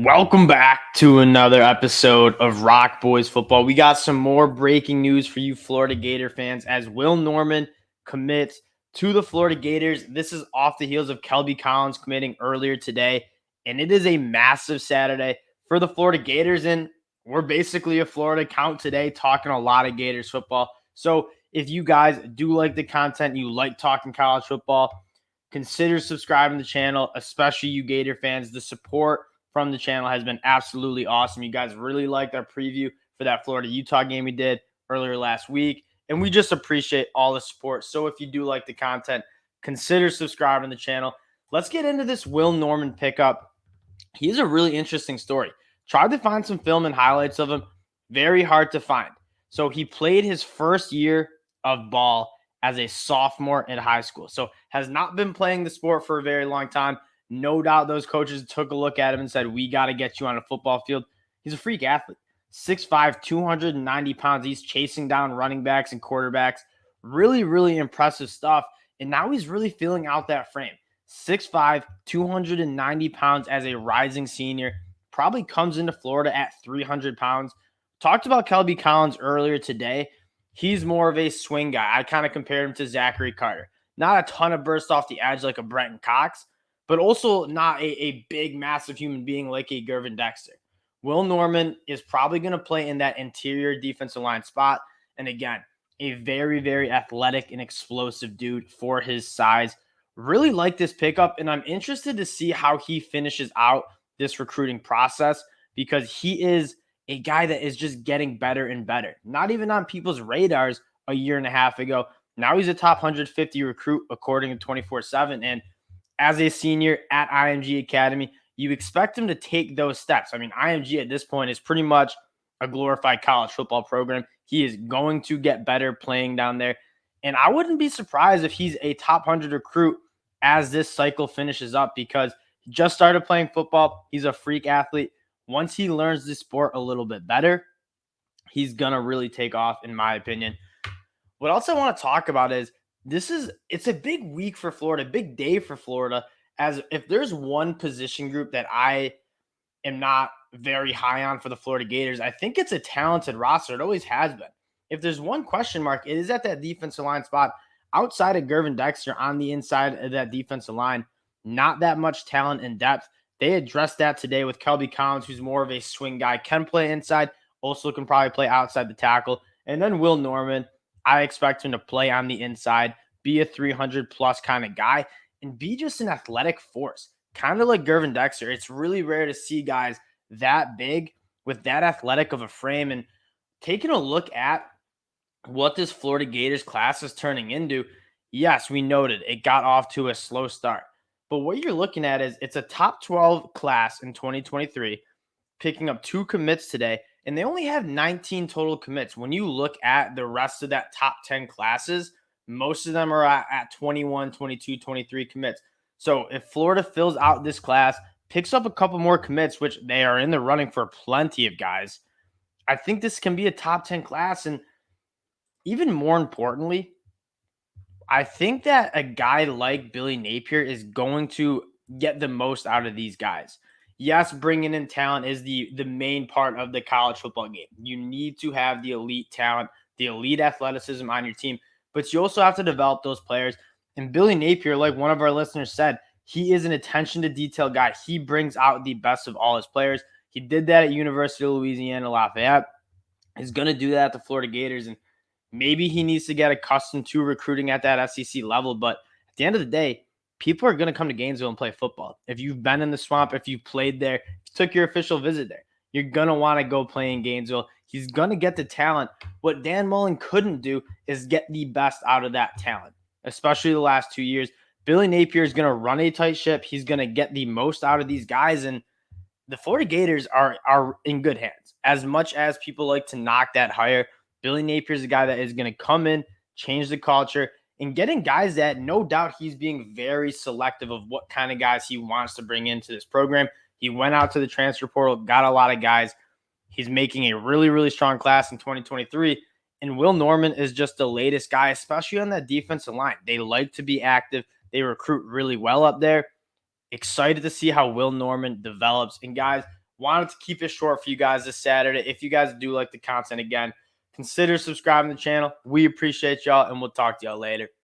Welcome back to another episode of Rock Boys Football. We got some more breaking news for you Florida Gator fans as Will Norman commits to the Florida Gators. This is off the heels of Kelby Collins committing earlier today, and it is a massive Saturday for the Florida Gators, and we're basically a Florida count today talking a lot of Gators football. So if you guys do like the content, you like talking college football, consider subscribing to the channel, especially you Gator fans. The support from the channel has been absolutely awesome. You guys really liked our preview for that Florida-Utah game we did earlier last week, and we just appreciate all the support. So if you do like the content, consider subscribing to the channel. Let's get into this Will Norman pickup. He's a really interesting story. Tried to find some film and highlights of him. Very hard to find. So he played his first year of ball as a sophomore in high school. So has not been playing the sport for a very long time. No doubt those coaches took a look at him and said, we got to get you on a football field. He's a freak athlete. 6'5", 290 pounds. He's chasing down running backs and quarterbacks. Really, really impressive stuff. And now he's really filling out that frame. 6'5", 290 pounds as a rising senior. Probably comes into Florida at 300 pounds. Talked about Kelby Collins earlier today. He's more of a swing guy. I kind of compared him to Zachary Carter. Not a ton of burst off the edge like a Brenton Cox, but also not a big, massive human being like a Gervin Dexter. Will Norman is probably going to play in that interior defensive line spot. And again, a very, very athletic and explosive dude for his size. Really like this pickup, and I'm interested to see how he finishes out this recruiting process because he is a guy that is just getting better and better. Not even on people's radars a year and a half ago. Now he's a top 150 recruit according to 24/7, and as a senior at IMG Academy, you expect him to take those steps. I mean, IMG at this point is pretty much a glorified college football program. He is going to get better playing down there. And I wouldn't be surprised if he's a top 100 recruit as this cycle finishes up because he just started playing football. He's a freak athlete. Once he learns the sport a little bit better, he's going to really take off, in my opinion. What else I want to talk about is it's a big week for Florida, big day for Florida, as if there's one position group that I am not very high on for the Florida Gators, I think it's a talented roster. It always has been. If there's one question mark, it is at that defensive line spot. Outside of Gervin Dexter on the inside of that defensive line, not that much talent and depth. They addressed that today with Kelby Collins, who's more of a swing guy, can play inside, also can probably play outside the tackle. And then Will Norman, I expect him to play on the inside, be a 300-plus kind of guy, and be just an athletic force, kind of like Gervin Dexter. It's really rare to see guys that big with that athletic of a frame. And taking a look at what this Florida Gators class is turning into, yes, we noted it got off to a slow start. But what you're looking at is it's a top 12 class in 2023, picking up 2 commits today, and they only have 19 total commits. When you look at the rest of that top 10 classes, most of them are at 21, 22, 23 commits. So if Florida fills out this class, picks up a couple more commits, which they are in the running for plenty of guys, I think this can be a top 10 class. And even more importantly, I think that a guy like Billy Napier is going to get the most out of these guys. Yes, bringing in talent is the main part of the college football game. You need to have the elite talent, the elite athleticism on your team, but you also have to develop those players. And Billy Napier, like one of our listeners said, he is an attention to detail guy. He brings out the best of all his players. He did that at University of Louisiana Lafayette. He's going to do that at the Florida Gators, and maybe he needs to get accustomed to recruiting at that SEC level. But at the end of the day, people are going to come to Gainesville and play football. If you've been in the swamp, if you played there, if you took your official visit there, you're going to want to go play in Gainesville. He's going to get the talent. What Dan Mullen couldn't do is get the best out of that talent, especially the last 2 years. Billy Napier is going to run a tight ship. He's going to get the most out of these guys, and the Florida Gators are in good hands. As much as people like to knock that hire, Billy Napier is a guy that is going to come in, change the culture, and getting guys that no doubt he's being very selective of what kind of guys he wants to bring into this program. He went out to the transfer portal, got a lot of guys. He's making a really, really strong class in 2023. And Will Norman is just the latest guy, especially on that defensive line. They like to be active. They recruit really well up there. Excited to see how Will Norman develops. And guys, Wanted to keep it short for you guys this Saturday. If you guys do like the content, again, consider subscribing to the channel. We appreciate y'all, and we'll talk to y'all later.